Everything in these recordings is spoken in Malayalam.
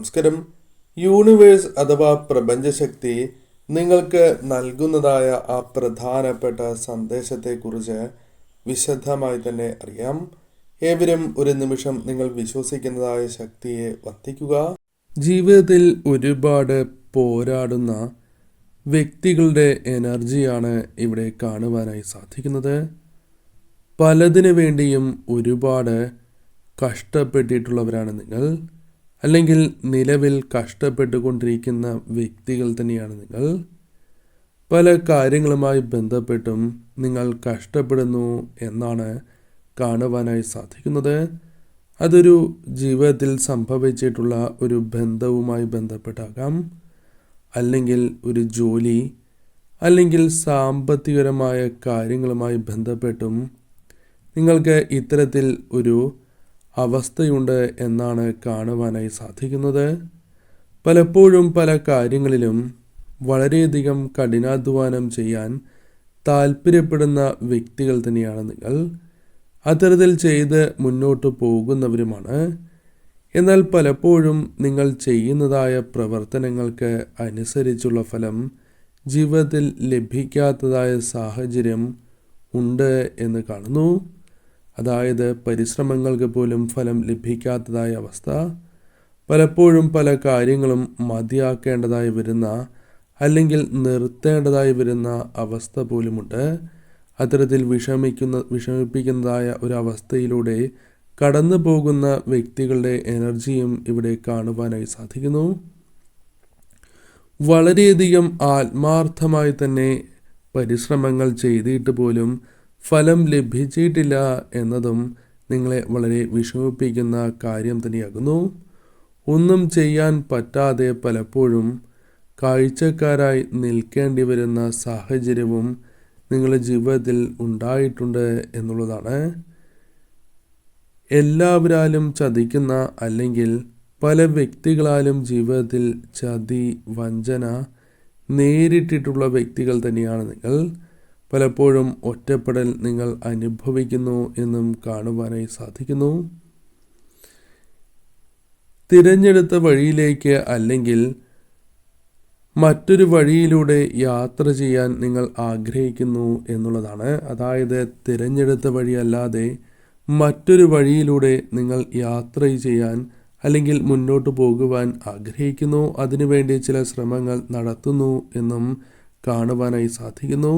നമസ്കാരം. യൂണിവേഴ്സ് അഥവാ പ്രപഞ്ചശക്തി നിങ്ങൾക്ക് നൽകുന്നതായ ആ പ്രധാനപ്പെട്ട സന്ദേശത്തെക്കുറിച്ച് വിശദമായി തന്നെ അറിയാം. ഏവരും ഒരു നിമിഷം നിങ്ങൾ വിശ്വസിക്കുന്നതായ ശക്തിയെ വർദ്ധിക്കുക. ജീവിതത്തിൽ ഒരുപാട് പോരാടുന്ന വ്യക്തികളുടെ എനർജിയാണ് ഇവിടെ കാണുവാനായി സാധിക്കുന്നത്. പലതിനു വേണ്ടിയും ഒരുപാട് കഷ്ടപ്പെട്ടിട്ടുള്ളവരാണ് നിങ്ങൾ, അല്ലെങ്കിൽ നിലവിൽ കഷ്ടപ്പെട്ടുകൊണ്ടിരിക്കുന്ന വ്യക്തികൾ തന്നെയാണ് നിങ്ങൾ. പല കാര്യങ്ങളുമായി ബന്ധപ്പെട്ടും നിങ്ങൾ കഷ്ടപ്പെടുന്നു എന്നാണ് കാണുവാനായി സാധിക്കുന്നത്. അതൊരു ജീവിതത്തിൽ സംഭവിച്ചിട്ടുള്ള ഒരു ബന്ധവുമായി ബന്ധപ്പെട്ടാകാം, അല്ലെങ്കിൽ ഒരു ജോലി, അല്ലെങ്കിൽ സാമ്പത്തികപരമായ കാര്യങ്ങളുമായി ബന്ധപ്പെട്ടും നിങ്ങൾക്ക് ഇത്തരത്തിൽ ഒരു അവസ്ഥയുണ്ട് എന്നാണ് കാണുവാനായി സാധിക്കുന്നത്. പലപ്പോഴും പല കാര്യങ്ങളിലും വളരെയധികം കഠിനാധ്വാനം ചെയ്യാൻ താല്പര്യപ്പെടുന്ന വ്യക്തികൾ തന്നെയാണ് നിങ്ങൾ. അത്തരത്തിൽ ചെയ്ത് മുന്നോട്ട് പോകുന്നവരുമാണ്. എന്നാൽ പലപ്പോഴും നിങ്ങൾ ചെയ്യുന്നതായ പ്രവർത്തനങ്ങൾക്ക് അനുസരിച്ചുള്ള ഫലം ജീവിതത്തിൽ ലഭിക്കാത്തതായ സാഹചര്യം ഉണ്ട് എന്ന് കാണുന്നു. അതായത് പരിശ്രമങ്ങൾക്ക് പോലും ഫലം ലഭിക്കാത്തതായ അവസ്ഥ. പലപ്പോഴും പല കാര്യങ്ങളും മതിയാക്കേണ്ടതായി വരുന്ന, അല്ലെങ്കിൽ നിർത്തേണ്ടതായി വരുന്ന അവസ്ഥ പോലുമുണ്ട്. അത്തരത്തിൽ വിഷമിപ്പിക്കുന്നതായ ഒരവസ്ഥയിലൂടെ കടന്നു പോകുന്ന വ്യക്തികളുടെ എനർജിയും ഇവിടെ കാണുവാനായി സാധിക്കുന്നു. വളരെയധികം ആത്മാർത്ഥമായി തന്നെ പരിശ്രമങ്ങൾ ചെയ്തിട്ട് പോലും ഫലം ലഭിച്ചിട്ടില്ല എന്നതും നിങ്ങളെ വളരെ വിഷമിപ്പിക്കുന്ന കാര്യം തന്നെയാകുന്നു. ഒന്നും ചെയ്യാൻ പറ്റാതെ പലപ്പോഴും കാഴ്ചക്കാരായി നിൽക്കേണ്ടി വരുന്ന സാഹചര്യവും നിങ്ങളുടെ ജീവിതത്തിൽ ഉണ്ടായിട്ടുണ്ട് എന്നുള്ളതാണ്. എല്ലാവരാലും ചതിക്കുന്ന, അല്ലെങ്കിൽ പല വ്യക്തികളാലും ജീവിതത്തിൽ ചതി, വഞ്ചന നേരിട്ടിട്ടുള്ള വ്യക്തികൾ തന്നെയാണ് നിങ്ങൾ. പലപ്പോഴും ഒറ്റപ്പെടൽ നിങ്ങൾ അനുഭവിക്കുന്നു എന്നും കാണുവാനായി സാധിക്കുന്നു. തിരഞ്ഞെടുത്ത വഴിയിലേക്ക്, അല്ലെങ്കിൽ മറ്റൊരു വഴിയിലൂടെ യാത്ര ചെയ്യാൻ നിങ്ങൾ ആഗ്രഹിക്കുന്നു എന്നുള്ളതാണ്. അതായത് തിരഞ്ഞെടുത്ത വഴിയല്ലാതെ മറ്റൊരു വഴിയിലൂടെ നിങ്ങൾ യാത്ര ചെയ്യാൻ, അല്ലെങ്കിൽ മുന്നോട്ട് പോകുവാൻ ആഗ്രഹിക്കുന്നു. അതിനുവേണ്ടി ചില ശ്രമങ്ങൾ നടത്തുന്നു എന്നും കാണുവാനായി സാധിക്കുന്നു.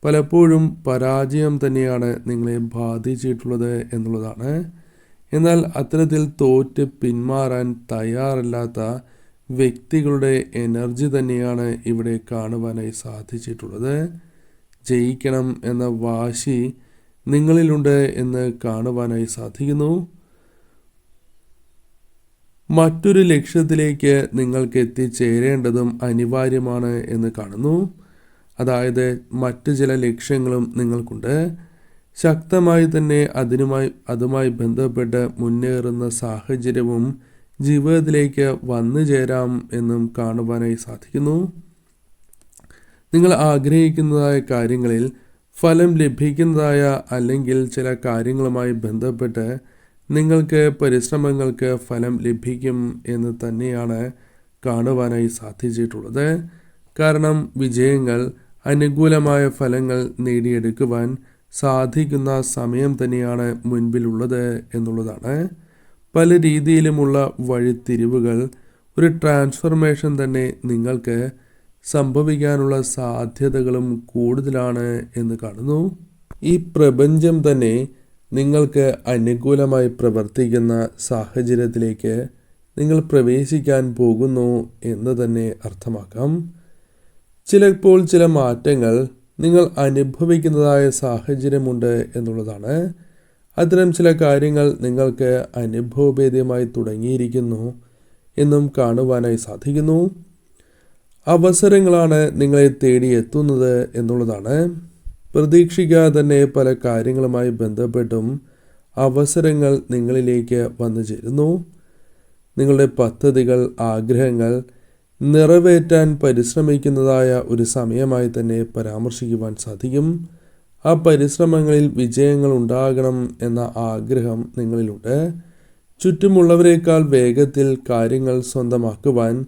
പലപ്പോഴും പരാജയം തന്നെയാണ് നിങ്ങളെ ബാധിച്ചിട്ടുള്ളത് എന്നുള്ളതാണ്. എന്നാൽ അത്തരത്തിൽ തോറ്റ് പിന്മാറാൻ തയ്യാറല്ലാത്ത വ്യക്തികളുടെ എനർജി തന്നെയാണ് ഇവിടെ കാണുവാനായി സാധിച്ചിട്ടുള്ളത്. ജയിക്കണം എന്ന വാശി നിങ്ങളിലുണ്ട് എന്ന് കാണുവാനായി സാധിക്കുന്നു. മറ്റൊരു ലക്ഷ്യത്തിലേക്ക് നിങ്ങൾക്ക് എത്തിച്ചേരേണ്ടതും അനിവാര്യമാണ് എന്ന് കാണുന്നു. അതായത് മറ്റ് ചില ലക്ഷ്യങ്ങളും നിങ്ങൾക്കുണ്ട്. ശക്തമായി തന്നെ അതുമായി ബന്ധപ്പെട്ട് മുന്നേറുന്ന സാഹചര്യവും ജീവിതത്തിലേക്ക് വന്നു ചേരാം എന്നും കാണുവാനായി സാധിക്കുന്നു. നിങ്ങൾ ആഗ്രഹിക്കുന്നതായ കാര്യങ്ങളിൽ ഫലം ലഭിക്കുന്നതായ, അല്ലെങ്കിൽ ചില കാര്യങ്ങളുമായി ബന്ധപ്പെട്ട് നിങ്ങൾക്ക് പരിശ്രമങ്ങൾക്ക് ഫലം ലഭിക്കും എന്ന് തന്നെയാണ് കാണുവാനായി സാധിച്ചിട്ടുള്ളത്. കാരണം വിജയങ്ങൾ, അനുകൂലമായ ഫലങ്ങൾ നേടിയെടുക്കുവാൻ സാധിക്കുന്ന സമയം തന്നെയാണ് മുൻപിലുള്ളത് എന്നുള്ളതാണ്. പല രീതിയിലുമുള്ള വഴിത്തിരിവുകൾ, ഒരു ട്രാൻസ്ഫർമേഷൻ തന്നെ നിങ്ങൾക്ക് സംഭവിക്കാനുള്ള സാധ്യതകളും കൂടുതലാണ് എന്ന് കാണുന്നു. ഈ പ്രപഞ്ചം തന്നെ നിങ്ങൾക്ക് അനുകൂലമായി പ്രവർത്തിക്കുന്ന സാഹചര്യത്തിലേക്ക് നിങ്ങൾ പ്രവേശിക്കാൻ പോകുന്നു എന്ന് തന്നെ അർത്ഥമാക്കാം. ചിലപ്പോൾ ചില മാറ്റങ്ങൾ നിങ്ങൾ അനുഭവിക്കുന്നതായ സാഹചര്യമുണ്ട് എന്നുള്ളതാണ്. അത്തരം ചില കാര്യങ്ങൾ നിങ്ങൾക്ക് അനുഭവഭേദ്യമായി തുടങ്ങിയിരിക്കുന്നു എന്നും കാണുവാനായി സാധിക്കുന്നു. അവസരങ്ങളാണ് നിങ്ങളെ തേടിയെത്തുന്നത് എന്നുള്ളതാണ്. പ്രതീക്ഷിക്കാതെ തന്നെ പല കാര്യങ്ങളുമായി ബന്ധപ്പെട്ടും അവസരങ്ങൾ നിങ്ങളിലേക്ക് വന്നു ചേരുന്നു. നിങ്ങളുടെ പദ്ധതികൾ, ആഗ്രഹങ്ങൾ നിറവേറ്റാൻ പരിശ്രമിക്കുന്നതായ ഒരു സമയമായി തന്നെ പരാമർശിക്കുവാൻ സാധിക്കും. ആ പരിശ്രമങ്ങളിൽ വിജയങ്ങൾ ഉണ്ടാകണം എന്ന ആഗ്രഹം നിങ്ങളിലുണ്ട്. ചുറ്റുമുള്ളവരെക്കാൾ വേഗത്തിൽ കാര്യങ്ങൾ സ്വന്തമാക്കുവാൻ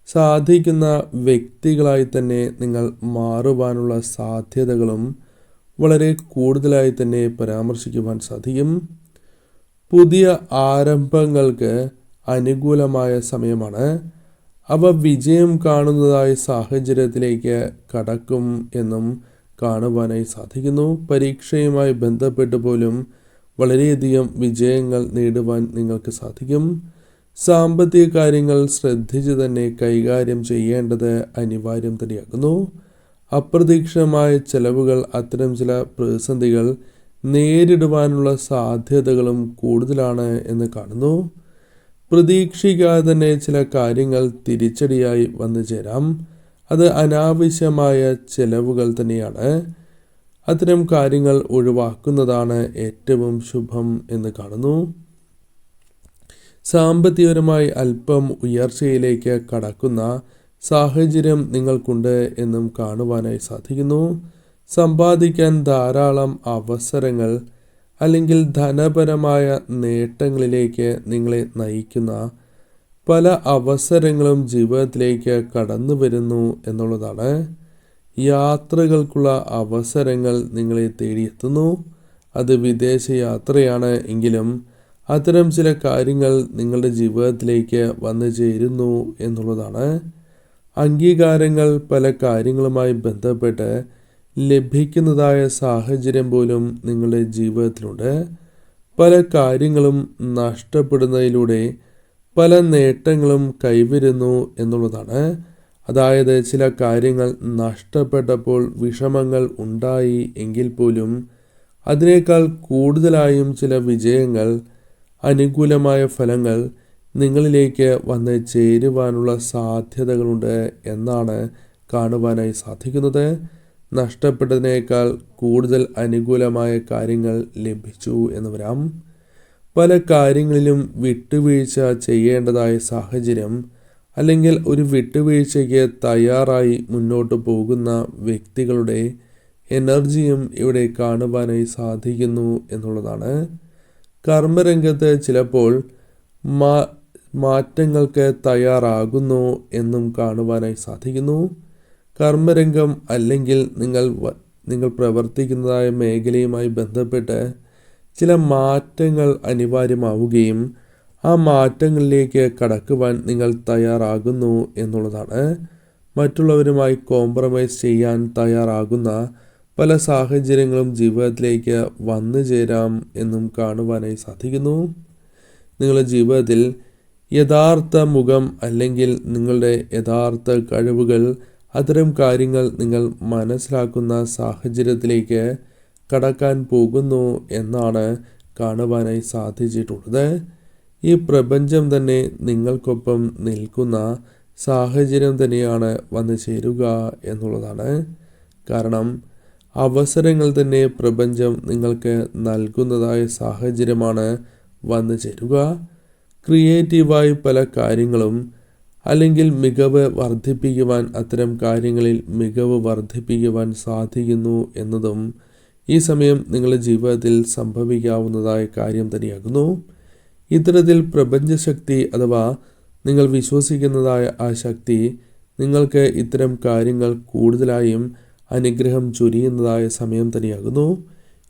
സാധിക്കുന്ന വ്യക്തികളായി തന്നെ നിങ്ങൾ മാറുവാനുള്ള സാധ്യതകളും വളരെ കൂടുതലായി തന്നെ പരാമർശിക്കുവാൻ സാധിക്കും. പുതിയ ആരംഭങ്ങൾക്ക് അനുകൂലമായ സമയമാണ്. അവ വിജയം കാണുന്നതായ സാഹചര്യത്തിലേക്ക് കടക്കും എന്നും കാണുവാനായി സാധിക്കുന്നു. പരീക്ഷയുമായി ബന്ധപ്പെട്ട് പോലും വളരെയധികം വിജയങ്ങൾ നേടുവാൻ നിങ്ങൾക്ക് സാധിക്കും. സാമ്പത്തിക കാര്യങ്ങൾ ശ്രദ്ധിച്ച് തന്നെ കൈകാര്യം ചെയ്യേണ്ടത് അനിവാര്യം തന്നെയാകുന്നു. അപ്രതീക്ഷിതമായ ചെലവുകൾ അത്തരം ചില പ്രതിസന്ധികൾ നേരിടുവാനുള്ള സാധ്യതകളും കൂടുതലാണ് എന്ന് കാണുന്നു. പ്രതീക്ഷിക്കാതെ തന്നെ ചില കാര്യങ്ങൾ തിരിച്ചടിയായി വന്നു ചേരാം. അത് അനാവശ്യമായ ചെലവുകൾ തന്നെയാണ്. അത്തരം കാര്യങ്ങൾ ഒഴിവാക്കുന്നതാണ് ഏറ്റവും ശുഭം എന്ന് കാണുന്നു. സാമ്പത്തികപരമായി അല്പം ഉയർച്ചയിലേക്ക് കടക്കുന്ന സാഹചര്യം നിങ്ങൾക്കുണ്ട് എന്നും കാണുവാനായി സാധിക്കുന്നു. സമ്പാദിക്കാൻ ധാരാളം അവസരങ്ങൾ അല്ലെങ്കിൽ ധനപരമായ നേട്ടങ്ങളിലേക്ക് നിങ്ങളെ നയിക്കുന്ന പല അവസരങ്ങളും ജീവിതത്തിലേക്ക് കടന്നു വരുന്നു എന്നുള്ളതാണ്. യാത്രകൾക്കുള്ള അവസരങ്ങൾ നിങ്ങളെ തേടിയെത്തുന്നു. അത് വിദേശ യാത്രയാണ് എങ്കിലും അത്തരം ചില കാര്യങ്ങൾ നിങ്ങളുടെ ജീവിതത്തിലേക്ക് വന്നു ചേരുന്നു എന്നുള്ളതാണ്. അംഗീകാരങ്ങൾ പല കാര്യങ്ങളുമായി ബന്ധപ്പെട്ട് ലഭിക്കുന്നതായ സാഹചര്യം പോലും നിങ്ങളുടെ ജീവിതത്തിലുണ്ട്. പല കാര്യങ്ങളും നഷ്ടപ്പെടുന്നതിലൂടെ പല നേട്ടങ്ങളും കൈവരുന്നു എന്നുള്ളതാണ്. അതായത് ചില കാര്യങ്ങൾ നഷ്ടപ്പെട്ടപ്പോൾ വിഷമങ്ങൾ ഉണ്ടായി എങ്കിൽ പോലും അതിനേക്കാൾ കൂടുതലായും ചില വിജയങ്ങൾ, അനുകൂലമായ ഫലങ്ങൾ നിങ്ങളിലേക്ക് വന്ന് ചേരുവാനുള്ള സാധ്യതകളുണ്ട് എന്നാണ് കാണുവാനായി സാധിക്കുന്നത്. നഷ്ടപ്പെട്ടതിനേക്കാൾ കൂടുതൽ അനുകൂലമായ കാര്യങ്ങൾ ലഭിച്ചു എന്ന് വരാം. പല കാര്യങ്ങളിലും വിട്ടുവീഴ്ച ചെയ്യേണ്ടതായ സാഹചര്യം അല്ലെങ്കിൽ ഒരു വിട്ടുവീഴ്ചയ്ക്ക് തയ്യാറായി മുന്നോട്ട് പോകുന്ന വ്യക്തികളുടെ എനർജിയും ഇവിടെ കാണുവാനായി സാധിക്കുന്നു എന്നുള്ളതാണ്. കർമ്മരംഗത്ത് ചിലപ്പോൾ മാറ്റങ്ങൾക്ക് തയ്യാറാകുന്നു എന്നും കാണുവാനായി സാധിക്കുന്നു. കർമ്മരംഗം അല്ലെങ്കിൽ നിങ്ങൾ പ്രവർത്തിക്കുന്നതായ മേഖലയുമായി ബന്ധപ്പെട്ട് ചില മാറ്റങ്ങൾ അനിവാര്യമാവുകയും ആ മാറ്റങ്ങളിലേക്ക് കടക്കുവാൻ നിങ്ങൾ തയ്യാറാകുന്നു എന്നുള്ളതാണ്. മറ്റുള്ളവരുമായി കോംപ്രമൈസ് ചെയ്യാൻ തയ്യാറാകുന്ന പല സാഹചര്യങ്ങളും ജീവിതത്തിലേക്ക് വന്നു ചേരാം എന്നും കാണുവാനായി സാധിക്കുന്നു. നിങ്ങളുടെ ജീവിതത്തിൽ യഥാർത്ഥ മുഖം അല്ലെങ്കിൽ നിങ്ങളുടെ യഥാർത്ഥ കഴിവുകൾ, അത്തരം കാര്യങ്ങൾ നിങ്ങൾ മനസ്സിലാക്കുന്ന സാഹചര്യത്തിലേക്ക് കടക്കാൻ പോകുന്നു എന്നാണ് കാണുവാനായി സാധിച്ചിട്ടുള്ളത്. ഈ പ്രപഞ്ചം തന്നെ നിങ്ങൾക്കൊപ്പം നിൽക്കുന്ന സാഹചര്യം തന്നെയാണ് വന്നു ചേരുക എന്നുള്ളതാണ്. കാരണം അവസരങ്ങൾ തന്നെ പ്രപഞ്ചം നിങ്ങൾക്ക് നൽകുന്നതായ സാഹചര്യമാണ് വന്നു ചേരുക. ക്രിയേറ്റീവായി പല കാര്യങ്ങളും അല്ലെങ്കിൽ മികവ് വർദ്ധിപ്പിക്കുവാൻ, അത്തരം കാര്യങ്ങളിൽ മികവ് വർദ്ധിപ്പിക്കുവാൻ സാധിക്കുന്നു എന്നതും ഈ സമയം നിങ്ങളുടെ ജീവിതത്തിൽ സംഭവിക്കാവുന്നതായ കാര്യം തന്നെയാകുന്നു. ഇത്തരത്തിൽ പ്രപഞ്ചശക്തി അഥവാ നിങ്ങൾ വിശ്വസിക്കുന്നതായ ആ ശക്തി നിങ്ങൾക്ക് ഇത്തരം കാര്യങ്ങൾ കൂടുതലായും അനുഗ്രഹം ചൊരിയുന്നതായ സമയം തന്നെയാകുന്നു.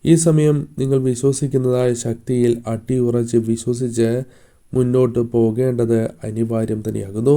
ഈ സമയം നിങ്ങൾ വിശ്വസിക്കുന്നതായ ശക്തിയിൽ അടിയുറച്ച് വിശ്വസിച്ച് മുന്നോട്ട് പോകേണ്ടത് അനിവാര്യം തന്നെയാകുന്നു.